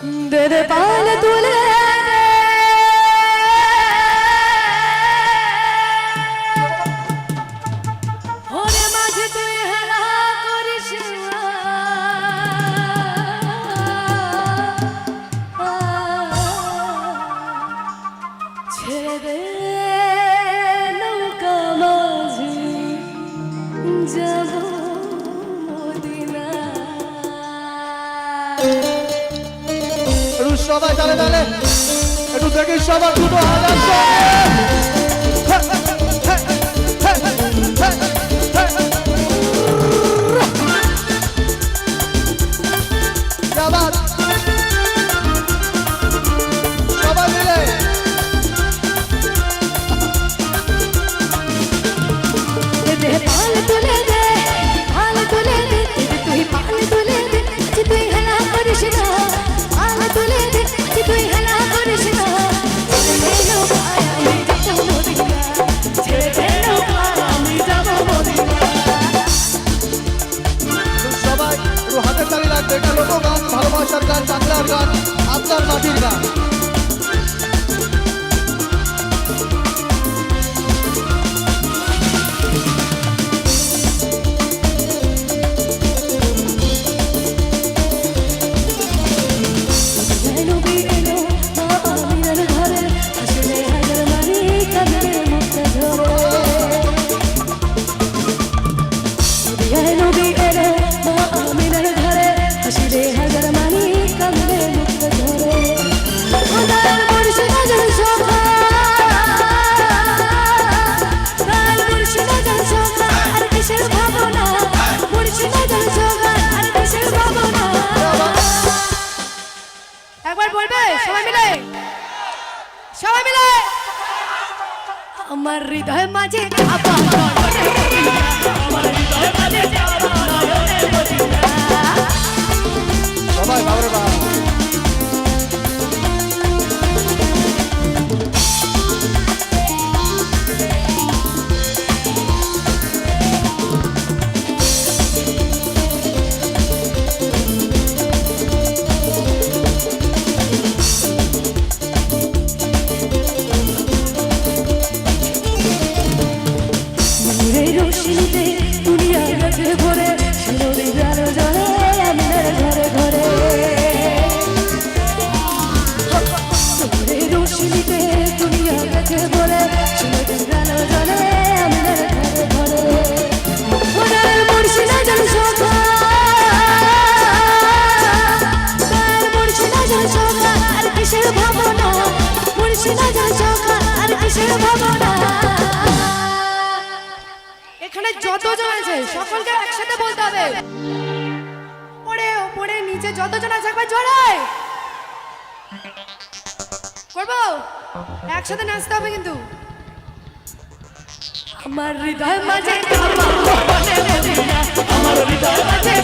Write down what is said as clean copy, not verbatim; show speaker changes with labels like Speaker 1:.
Speaker 1: দে দে পাল তুলে ওরে মাঝে তুই হেলা করিস ছেড়ে দে নৌকা মাঝি যাব মদিনা।
Speaker 2: সবাই তালে তালে একটু দেখি সবার 2000 সবাই মিলে
Speaker 1: দে পাল তুলে দে পাল তুলে দে তুই পাল তুলে দে তুই হেলা করিস না পাল তুলে দে তুই হেলা করিস না ছেড়ে দে নৌকা আমি যাব মদিনা।
Speaker 2: সবাই একটু হাতের তালি রাখবে। এটা লোকগান, ভালোবাসার গান, বাংলার গান, আপনার মাটির গান। একবার বলবে সবাই মিলে, সবাই মিলে আমার হৃদয় মাঝে সবাই বাবরে বাবা
Speaker 1: দুনিয়া গেছে ভরে নদী জানো জলে আমার ঘরে ঘরে রোশনিতে দুনিয়া গেছে ভরে নদী জানো জলে আমার ঘরে ঘরে মুর্শিদা জল শোভা মুর্শিদা জল শোভা আর কিসের ভাবনা মুর্শিদা জল শোভা আর কিসের ভাবনা। এখানে যতজন আছে সকলকে একসাথে বলতে হবে, ওপরে ওপরে নিচে যতজন আছে একবার জোরে করবো, একসাথে নাচতে হবে কিন্তু। আমার হৃদয় মাঝে আমার হৃদয় মাঝে